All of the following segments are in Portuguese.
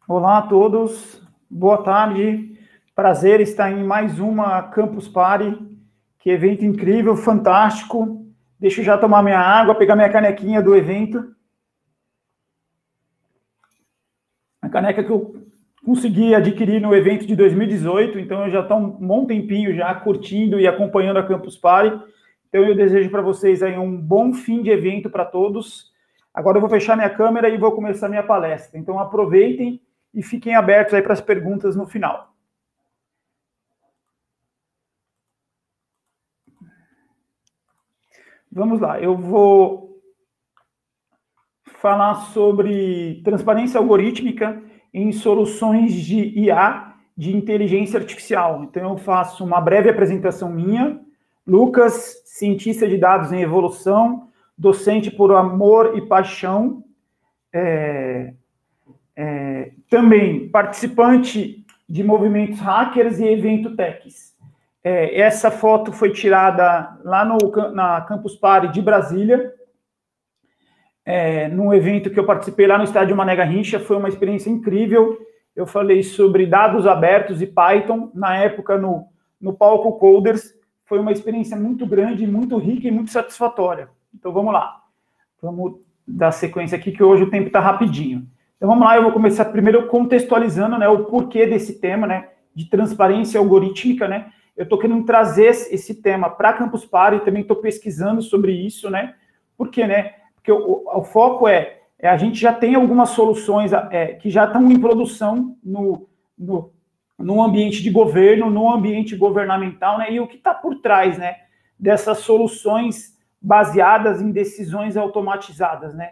Olá a todos, boa tarde, prazer estar em mais uma Campus Party, que evento incrível, fantástico. Deixa eu já tomar minha água, pegar minha canequinha do evento. A caneca que eu consegui adquirir no evento de 2018, então eu já estou um bom tempinho já curtindo e acompanhando a Campus Party. Então eu desejo para vocês aí um bom fim de evento para todos. Agora eu vou fechar minha câmera e vou começar minha palestra. Então aproveitem e fiquem abertos aí para as perguntas no final. Vamos lá, eu vou falar sobre transparência algorítmica em soluções de IA, de inteligência artificial. Então eu faço uma breve apresentação minha. Lucas, cientista de dados em evolução, docente por amor e paixão, também participante de movimentos hackers e evento techs. Essa foto foi tirada lá na Campus Party de Brasília, num evento que eu participei lá no estádio Mané Garrincha. Foi uma experiência incrível. Eu falei sobre dados abertos e Python, na época no Palco Coders. Foi uma experiência muito grande, muito rica e muito satisfatória. Então vamos lá. Vamos dar sequência aqui, que hoje o tempo está rapidinho. Então vamos lá, eu vou começar primeiro contextualizando, né, o porquê desse tema, né, de transparência algorítmica, né. Eu estou querendo trazer esse tema para a Campus Party, também estou pesquisando sobre isso, né. Por quê, né? Porque o foco a gente já tem algumas soluções que já estão em produção no ambiente de governo, no ambiente governamental, né, e o que está por trás, né, dessas soluções baseadas em decisões automatizadas, né?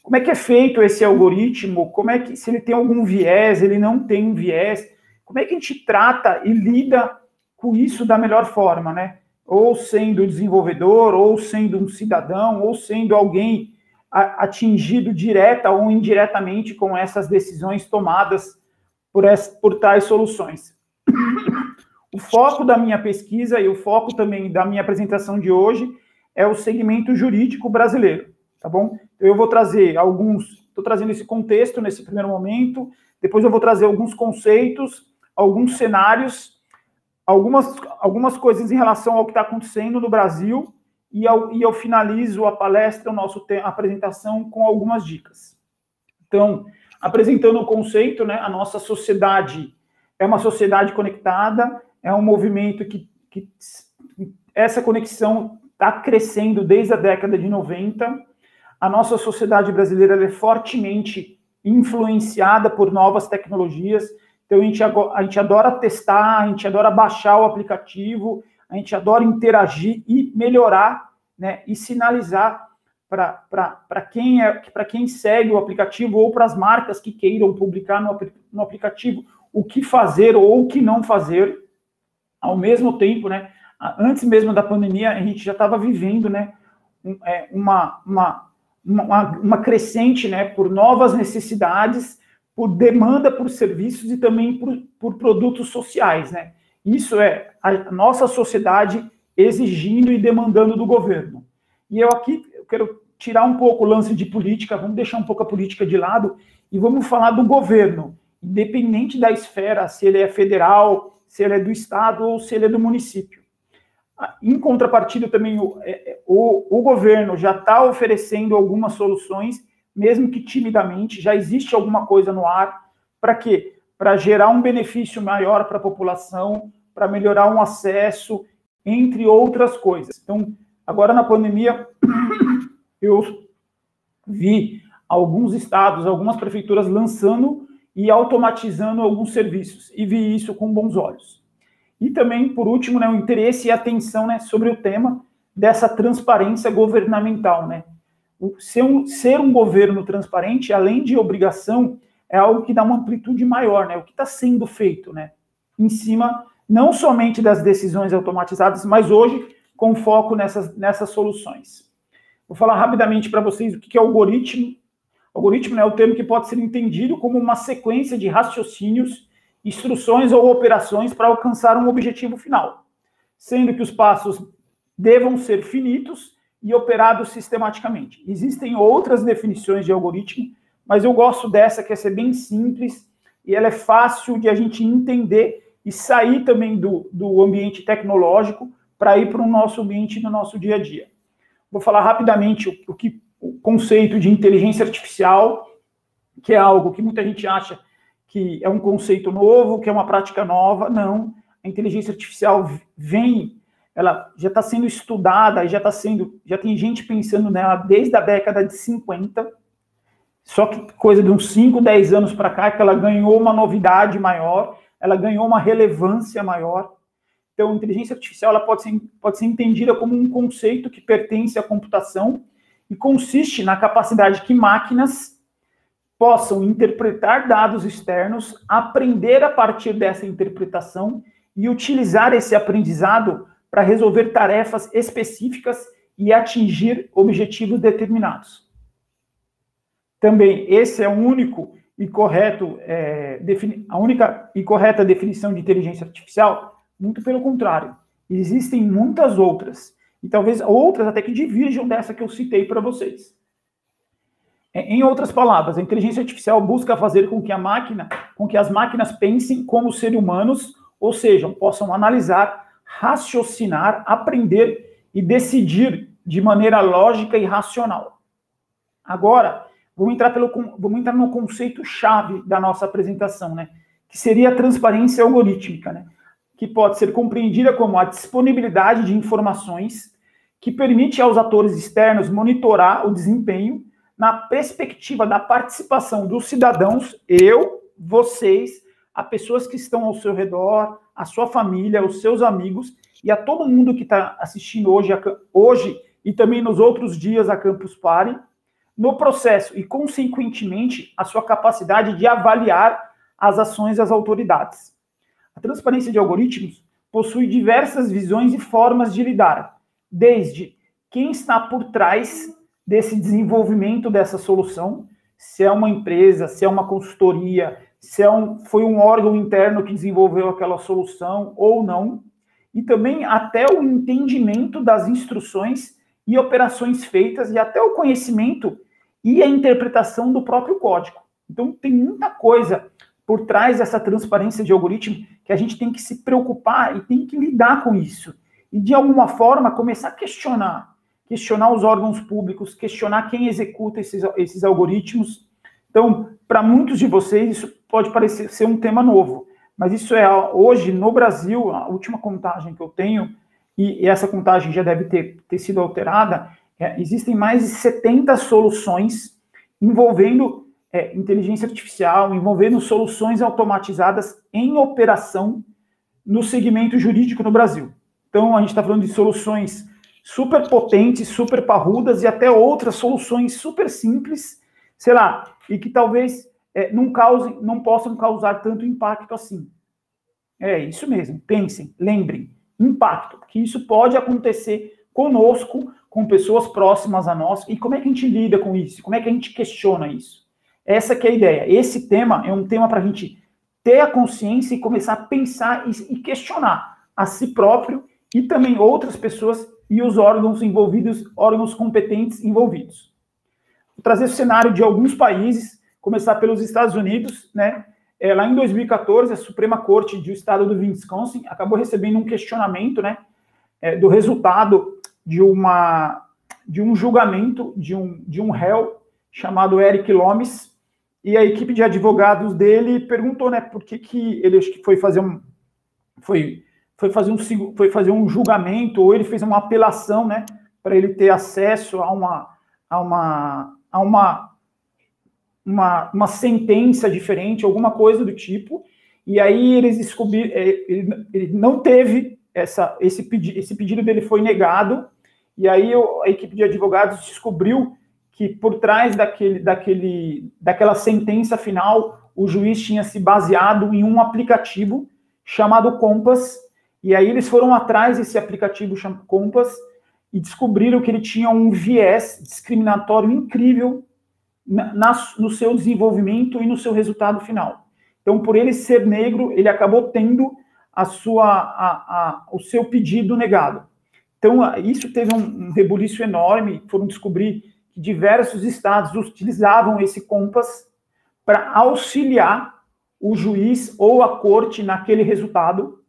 Como é que é feito esse algoritmo? Como é que, se ele tem algum viés, ele não tem um viés? Como é que a gente trata e lida com isso da melhor forma, né? Ou sendo desenvolvedor, ou sendo um cidadão, ou sendo alguém atingido direta ou indiretamente com essas decisões tomadas por tais soluções. O foco da minha pesquisa e o foco também da minha apresentação de hoje é o segmento jurídico brasileiro, tá bom? Eu vou trazer estou trazendo esse contexto nesse primeiro momento, depois eu vou trazer alguns conceitos, alguns cenários, algumas coisas em relação ao que está acontecendo no Brasil, e eu finalizo a palestra, a apresentação, com algumas dicas. Então, apresentando o conceito, né, a nossa sociedade é uma sociedade conectada, é um movimento que essa conexão está crescendo desde a década de 90. A nossa sociedade brasileira é fortemente influenciada por novas tecnologias. Então, a gente adora testar, a gente adora baixar o aplicativo, a gente adora interagir e melhorar, né, e sinalizar para quem segue o aplicativo ou para as marcas que queiram publicar no aplicativo o que fazer ou o que não fazer. Ao mesmo tempo, né, antes mesmo da pandemia, a gente já estava vivendo, né, uma crescente, né, por novas necessidades, por demanda por serviços e também por produtos sociais, né. Isso é a nossa sociedade exigindo e demandando do governo. E eu quero tirar um pouco o lance de política, vamos deixar um pouco a política de lado e vamos falar do governo, independente da esfera, se ele é federal, se ele é do estado ou se ele é do município. Em contrapartida, também, o governo já está oferecendo algumas soluções, mesmo que timidamente, já existe alguma coisa no ar. Para quê? Para gerar um benefício maior para a população, para melhorar um acesso, entre outras coisas. Então, agora na pandemia, eu vi alguns estados, algumas prefeituras lançando e automatizando alguns serviços, e vi isso com bons olhos. E também, por último, né, o interesse e atenção, né, sobre o tema dessa transparência governamental, né. Ser um governo transparente, além de obrigação, é algo que dá uma amplitude maior, né, o que está sendo feito, né, em cima, não somente das decisões automatizadas, mas hoje com foco nessas soluções. Vou falar rapidamente para vocês o que é algoritmo. Algoritmo é o termo que pode ser entendido como uma sequência de raciocínios, instruções ou operações para alcançar um objetivo final, sendo que os passos devam ser finitos e operados sistematicamente. Existem outras definições de algoritmo, mas eu gosto dessa, que é ser bem simples, e ela é fácil de a gente entender e sair também do ambiente tecnológico para ir para o nosso ambiente no nosso dia a dia. Vou falar rapidamente o conceito de inteligência artificial, que é algo que muita gente acha que é um conceito novo, que é uma prática nova. Não, a inteligência artificial ela já está sendo estudada, já tem gente pensando nela desde a década de 50, só que coisa de uns 5, 10 anos para cá, que ela ganhou uma novidade maior, ela ganhou uma relevância maior. Então, a inteligência artificial ela pode ser entendida como um conceito que pertence à computação e consiste na capacidade que máquinas possam interpretar dados externos, aprender a partir dessa interpretação e utilizar esse aprendizado para resolver tarefas específicas e atingir objetivos determinados. Também, esse é o único e correto, a única e correta definição de inteligência artificial? Muito pelo contrário. Existem muitas outras, e talvez outras até que divirjam dessa que eu citei para vocês. Em outras palavras, a inteligência artificial busca fazer com que as máquinas pensem como seres humanos, ou seja, possam analisar, raciocinar, aprender e decidir de maneira lógica e racional. Agora, vamos entrar no conceito-chave da nossa apresentação, né? Que seria a transparência algorítmica, né? Que pode ser compreendida como a disponibilidade de informações que permite aos atores externos monitorar o desempenho na perspectiva da participação dos cidadãos, vocês, as pessoas que estão ao seu redor, a sua família, os seus amigos e a todo mundo que está assistindo hoje e também nos outros dias a Campus Party, no processo e, consequentemente, a sua capacidade de avaliar as ações das autoridades. A transparência de algoritmos possui diversas visões e formas de lidar, desde quem está por trás desse desenvolvimento dessa solução, se é uma empresa, se é uma consultoria, foi um órgão interno que desenvolveu aquela solução ou não, e também até o entendimento das instruções e operações feitas e até o conhecimento e a interpretação do próprio código. Então, tem muita coisa por trás dessa transparência de algoritmo que a gente tem que se preocupar e tem que lidar com isso. E, de alguma forma, começar a questionar os órgãos públicos, questionar quem executa esses algoritmos. Então, para muitos de vocês, isso pode parecer ser um tema novo, mas isso hoje, no Brasil, a última contagem que eu tenho, e essa contagem já deve ter sido alterada, existem mais de 70 soluções envolvendo inteligência artificial, envolvendo soluções automatizadas em operação no segmento jurídico no Brasil. Então, a gente está falando de soluções super potentes, super parrudas e até outras soluções super simples, sei lá, e que talvez não possam causar tanto impacto assim. É isso mesmo, pensem, lembrem, impacto, que isso pode acontecer conosco, com pessoas próximas a nós, e como é que a gente lida com isso? Como é que a gente questiona isso? Essa que é a ideia. Esse tema é um tema para a gente ter a consciência e começar a pensar e questionar a si próprio e também outras pessoas e os órgãos envolvidos, órgãos competentes envolvidos. Vou trazer o cenário de alguns países, começar pelos Estados Unidos, né? Lá em 2014, a Suprema Corte do Estado do Wisconsin acabou recebendo um questionamento, né, do resultado de um julgamento de um réu chamado Eric Lomes, e a equipe de advogados dele perguntou, né, por que ele acho que foi fazer um julgamento, ou ele fez uma apelação, né, para ele ter acesso a uma sentença diferente, alguma coisa do tipo, e aí eles descobriram, ele não teve esse pedido dele foi negado, e aí a equipe de advogados descobriu que por trás daquela sentença final, o juiz tinha se baseado em um aplicativo chamado Compass, e aí eles foram atrás desse aplicativo chamado Compass e descobriram que ele tinha um viés discriminatório incrível no seu desenvolvimento e no seu resultado final. Então, por ele ser negro, ele acabou tendo o seu pedido negado. Então, isso teve um rebuliço enorme, foram descobrir que diversos estados utilizavam esse Compass para auxiliar o juiz ou a corte naquele resultado.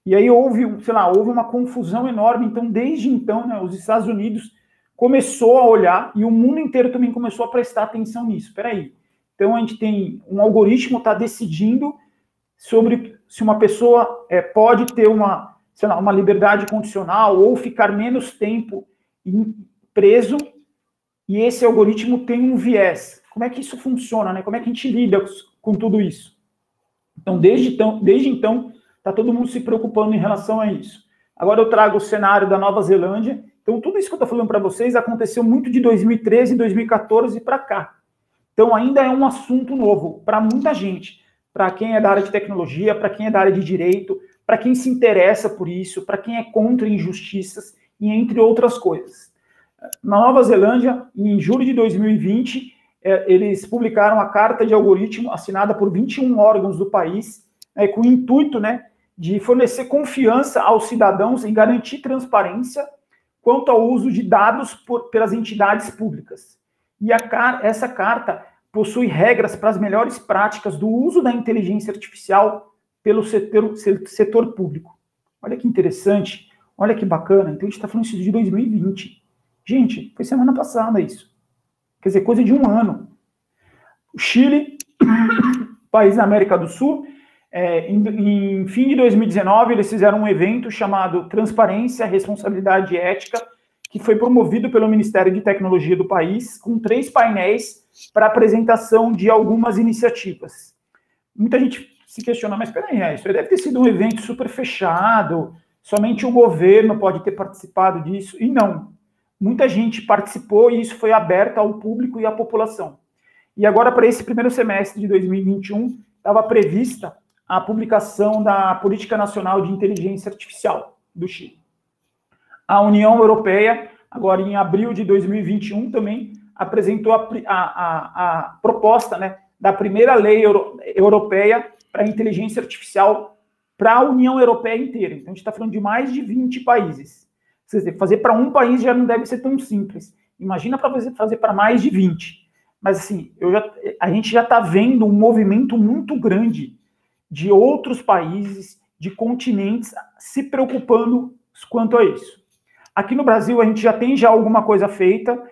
E aí houve uma confusão enorme. Então, desde então, né, os Estados Unidos começou a olhar e o mundo inteiro também começou a prestar atenção nisso. Espera aí. Então, a gente tem um algoritmo está decidindo sobre se uma pessoa pode ter uma liberdade condicional ou ficar menos tempo preso, e esse algoritmo tem um viés. Como é que isso funciona, né? Como é que a gente lida com tudo isso? Então, desde então, está todo mundo se preocupando em relação a isso. Agora eu trago o cenário da Nova Zelândia. Então, tudo isso que eu estou falando para vocês aconteceu muito de 2013, 2014 para cá. Então, ainda é um assunto novo para muita gente. Para quem é da área de tecnologia, para quem é da área de direito, para quem se interessa por isso, para quem é contra injustiças, e entre outras coisas. Na Nova Zelândia, em julho de 2020, eles publicaram a carta de algoritmo assinada por 21 órgãos do país, com o intuito, né, de fornecer confiança aos cidadãos e garantir transparência quanto ao uso de dados pelas entidades públicas. E essa carta possui regras para as melhores práticas do uso da inteligência artificial pelo setor público. Olha que interessante, olha que bacana. Então, a gente está falando isso de 2020. Gente, foi semana passada isso. Quer dizer, coisa de um ano. O Chile, país da América do Sul, em fim de 2019, eles fizeram um evento chamado Transparência, Responsabilidade e Ética, que foi promovido pelo Ministério de Tecnologia do país, com 3 painéis para apresentação de algumas iniciativas. Muita gente se questiona, mas peraí, isso deve ter sido um evento super fechado, somente o governo pode ter participado disso, e não. Muita gente participou e isso foi aberto ao público e à população. E agora, para esse primeiro semestre de 2021, estava prevista a publicação da Política Nacional de Inteligência Artificial do Chile. A União Europeia, agora em abril de 2021, também apresentou a proposta, né, da primeira lei europeia para a inteligência artificial para a União Europeia inteira. Então, a gente está falando de mais de 20 países. Fazer para um país já não deve ser tão simples. Imagina para fazer para mais de 20. Mas, assim, a gente já está vendo um movimento muito grande de outros países, de continentes, se preocupando quanto a isso. Aqui no Brasil, a gente já tem alguma coisa feita.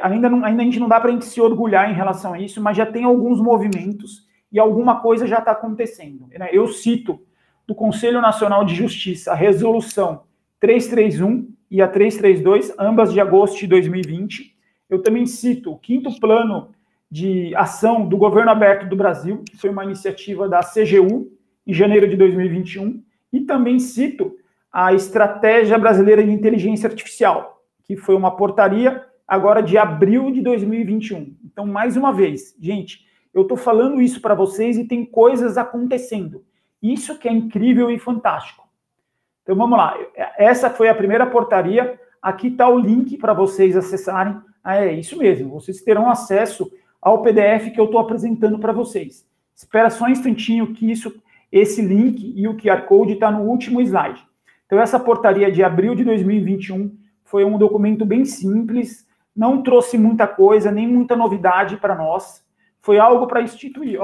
Ainda a gente não dá para a gente se orgulhar em relação a isso, mas já tem alguns movimentos e alguma coisa já está acontecendo. Eu cito do Conselho Nacional de Justiça a resolução 331 e a 332, ambas de agosto de 2020. Eu também cito o 5º Plano de Ação do Governo Aberto do Brasil, que foi uma iniciativa da CGU, em janeiro de 2021, e também cito a Estratégia Brasileira de Inteligência Artificial, que foi uma portaria agora de abril de 2021. Então, mais uma vez, gente, eu estou falando isso para vocês e tem coisas acontecendo. Isso que é incrível e fantástico. Então, vamos lá. Essa foi a primeira portaria. Aqui está o link para vocês acessarem. É isso mesmo. Vocês terão acesso ao PDF que eu estou apresentando para vocês. Espera só um instantinho que esse link e o QR Code está no último slide. Então, essa portaria de abril de 2021 foi um documento bem simples, não trouxe muita coisa, nem muita novidade para nós. Foi algo para instituir.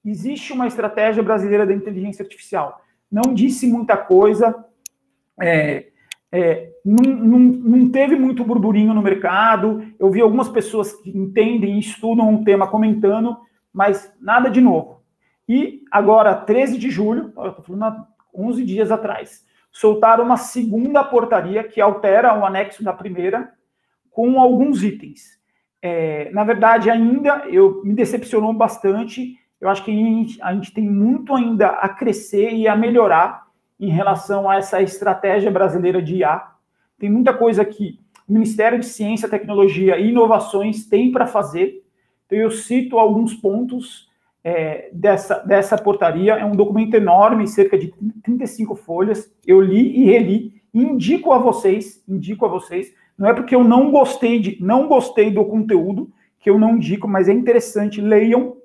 Existe uma estratégia brasileira da inteligência artificial. Não disse muita coisa, não teve muito burburinho no mercado. Eu vi algumas pessoas que entendem e estudam um tema comentando, mas nada de novo. E agora, 13 de julho, eu estou falando há 11 dias atrás, soltaram uma segunda portaria que altera o anexo da primeira com alguns itens. Na verdade, ainda me decepcionou bastante. Eu acho que a gente tem muito ainda a crescer e a melhorar em relação a essa estratégia brasileira de IA. Tem muita coisa que o Ministério de Ciência, Tecnologia e Inovações tem para fazer. Então, eu cito alguns pontos dessa portaria. É um documento enorme, cerca de 35 folhas. Eu li e reli. Indico a vocês. Não é porque eu não gostei do conteúdo que eu não indico, mas é interessante. Leiam,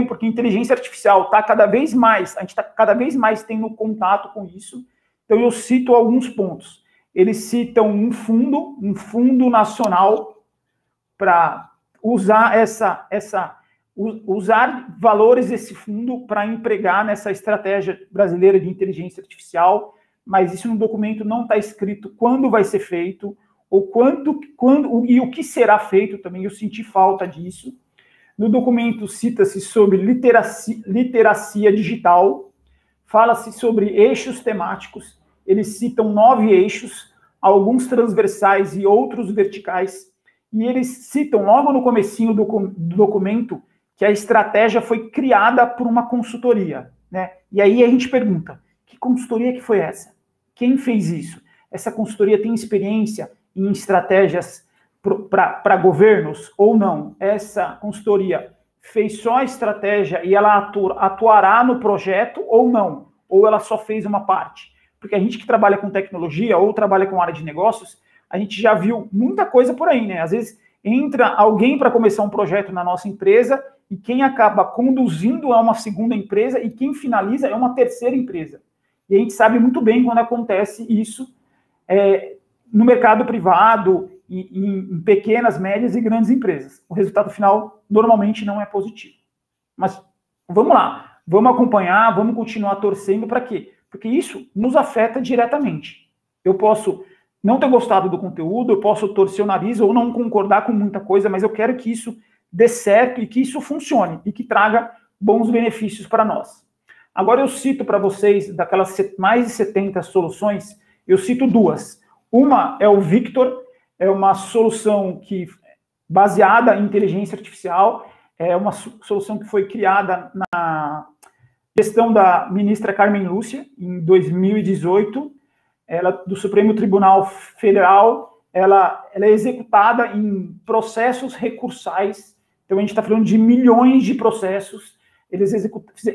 porque inteligência artificial está cada vez mais, a gente está cada vez mais tendo contato com isso. Então, eu cito alguns pontos. eles citam um fundo nacional para usar usar valores desse fundo para empregar nessa estratégia brasileira de inteligência artificial, mas isso no documento não está escrito quando vai ser feito, ou quando e o que será feito também, eu senti falta disso. No documento cita-se sobre literacia digital, fala-se sobre eixos temáticos, eles citam 9 eixos, alguns transversais e outros verticais, e eles citam logo no comecinho do documento que a estratégia foi criada por uma consultoria, né? E aí a gente pergunta, que consultoria que foi essa? Quem fez isso? Essa consultoria tem experiência em estratégias para governos ou não? Essa consultoria fez só a estratégia e ela atuará no projeto ou não? Ou ela só fez uma parte? Porque a gente que trabalha com tecnologia ou trabalha com área de negócios, a gente já viu muita coisa por aí, né? Às vezes entra alguém para começar um projeto na nossa empresa e quem acaba conduzindo é uma segunda empresa e quem finaliza é uma terceira empresa. E a gente sabe muito bem quando acontece isso no mercado privado, em pequenas, médias e grandes empresas. O resultado final normalmente não é positivo. Mas vamos lá, vamos acompanhar, vamos continuar torcendo para quê? Porque isso nos afeta diretamente. Eu posso não ter gostado do conteúdo, eu posso torcer o nariz ou não concordar com muita coisa, mas eu quero que isso dê certo e que isso funcione e que traga bons benefícios para nós. Agora eu cito para vocês, daquelas mais de 70 soluções, eu cito 2. Uma é o Victor, é uma solução baseada em inteligência artificial, é uma solução que foi criada na gestão da ministra Carmen Lúcia, em 2018, ela, do Supremo Tribunal Federal, ela é executada em processos recursais, então a gente está falando de milhões de processos, eles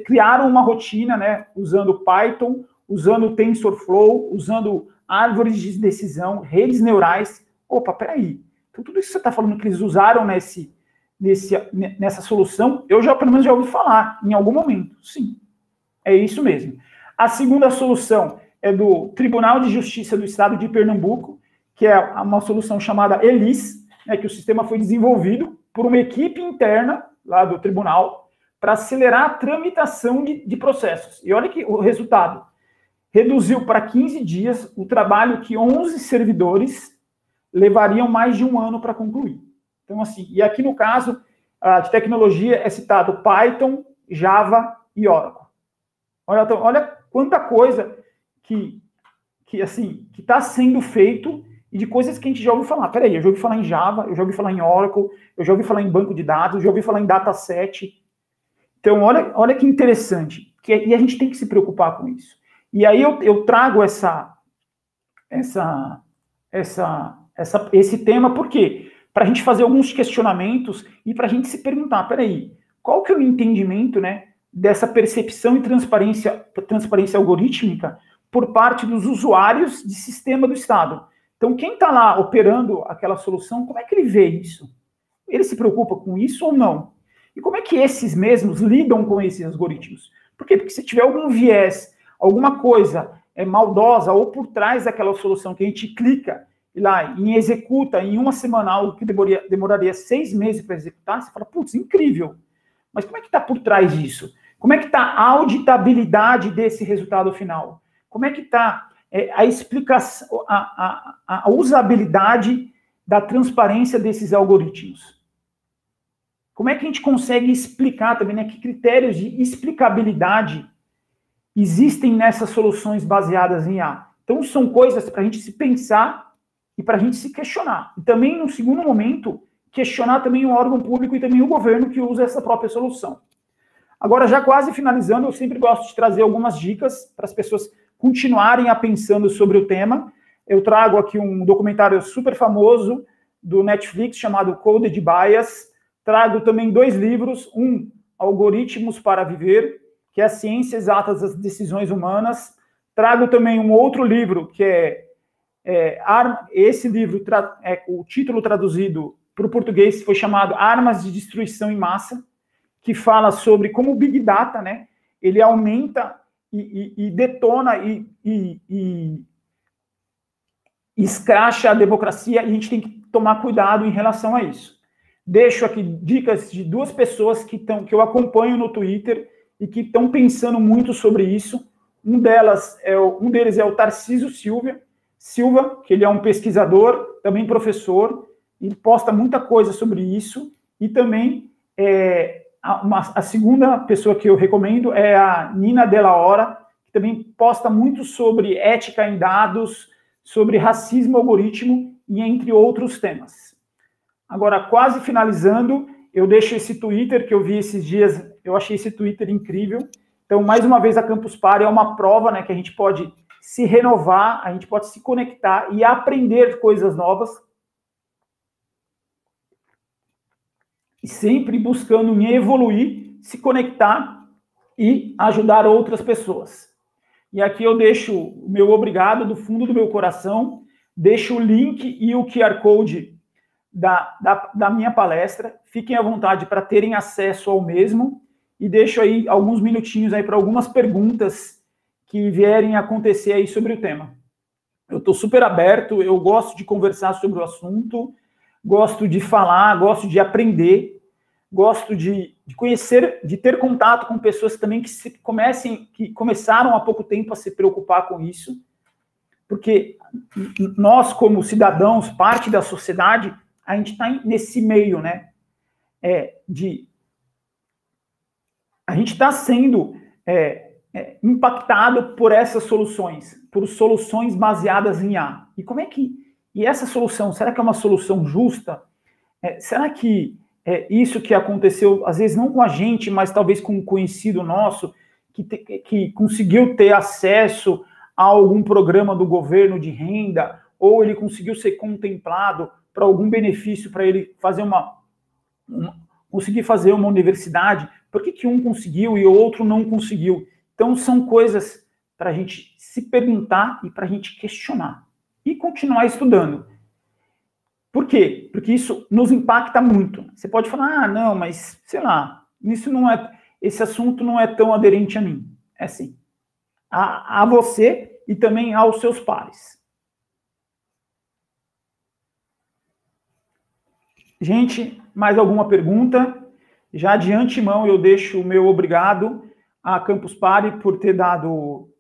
criaram uma rotina, né, usando Python, usando TensorFlow, usando árvores de decisão, redes neurais. Opa, peraí, então tudo isso que você está falando que eles usaram nessa solução, eu já, pelo menos, já ouvi falar, em algum momento, sim, é isso mesmo. A segunda solução é do Tribunal de Justiça do Estado de Pernambuco, que é uma solução chamada ELIS, né, que o sistema foi desenvolvido por uma equipe interna lá do tribunal para acelerar a tramitação de processos. E olha que o resultado, reduziu para 15 dias o trabalho que 11 servidores levariam mais de um ano para concluir. Então, assim, e aqui no caso de tecnologia é citado Python, Java e Oracle. Olha quanta coisa que está sendo feito e de coisas que a gente já ouviu falar. Peraí, eu já ouvi falar em Java, eu já ouvi falar em Oracle, eu já ouvi falar em banco de dados, eu já ouvi falar em dataset. Então, olha que interessante. E a gente tem que se preocupar com isso. E aí eu trago esse tema, por quê? Para a gente fazer alguns questionamentos e para a gente se perguntar, peraí, qual que é o entendimento, né, dessa percepção e transparência algorítmica por parte dos usuários de sistema do Estado? Então, quem está lá operando aquela solução, como é que ele vê isso? Ele se preocupa com isso ou não? E como é que esses mesmos lidam com esses algoritmos? Por quê? Porque se tiver algum viés, alguma coisa maldosa ou por trás daquela solução que a gente clica lá e executa em uma semana algo que demoraria 6 meses para executar, você fala, putz, incrível. Mas como é que está por trás disso? Como é que está a auditabilidade desse resultado final? Como é que está a explicação, a usabilidade da transparência desses algoritmos? Como é que a gente consegue explicar também, né, que critérios de explicabilidade existem nessas soluções baseadas em IA? Então, são coisas para a gente se pensar e para a gente se questionar. E também, no segundo momento, questionar também o órgão público e também o governo que usa essa própria solução. Agora, já quase finalizando, eu sempre gosto de trazer algumas dicas para as pessoas continuarem a pensando sobre o tema. Eu trago aqui um documentário super famoso do Netflix chamado Coded Bias. Trago também 2 livros, um, Algoritmos para Viver, que é a ciência exata das decisões humanas. Trago também um outro livro, que esse livro, o título traduzido para o português foi chamado Armas de Destruição em Massa, que fala sobre como o Big Data, né, ele aumenta e detona escracha a democracia e a gente tem que tomar cuidado em relação a isso. Deixo aqui dicas de 2 pessoas que eu acompanho no Twitter e que estão pensando muito sobre isso. Um deles é o Tarcísio Silva, que ele é um pesquisador, também professor, ele posta muita coisa sobre isso, e também a segunda pessoa que eu recomendo é a Nina Della Hora, que também posta muito sobre ética em dados, sobre racismo algoritmo e entre outros temas. Agora, quase finalizando, eu deixo esse Twitter que eu vi esses dias, eu achei esse Twitter incrível. Então, mais uma vez, a Campus Party é uma prova, né, que a gente pode se renovar, a gente pode se conectar e aprender coisas novas. E sempre buscando em evoluir, se conectar e ajudar outras pessoas. E aqui eu deixo o meu obrigado do fundo do meu coração, deixo o link e o QR Code da minha palestra. Fiquem à vontade para terem acesso ao mesmo e deixo aí alguns minutinhos aí para algumas perguntas que vierem a acontecer aí sobre o tema. Eu estou super aberto, eu gosto de conversar sobre o assunto, gosto de falar, gosto de aprender, gosto de conhecer, de ter contato com pessoas também que começaram há pouco tempo a se preocupar com isso, porque nós, como cidadãos, parte da sociedade, a gente está nesse meio, né? A gente está sendo impactado por essas soluções, por soluções baseadas em IA. E essa solução, será que é uma solução justa? Será que isso que aconteceu, às vezes não com a gente, mas talvez com um conhecido nosso, que conseguiu ter acesso a algum programa do governo de renda, ou ele conseguiu ser contemplado para algum benefício, para ele fazer conseguir fazer uma universidade, por que um conseguiu e o outro não conseguiu? Então, são coisas para a gente se perguntar e para a gente questionar. E continuar estudando. Por quê? Porque isso nos impacta muito. Você pode falar, não, mas, sei lá, esse assunto não é tão aderente a mim. É assim. A você e também aos seus pares. Gente, mais alguma pergunta? Já de antemão eu deixo o meu obrigado à Campus Party por ter dado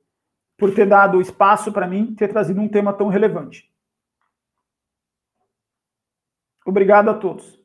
espaço para mim, ter trazido um tema tão relevante. Obrigado a todos.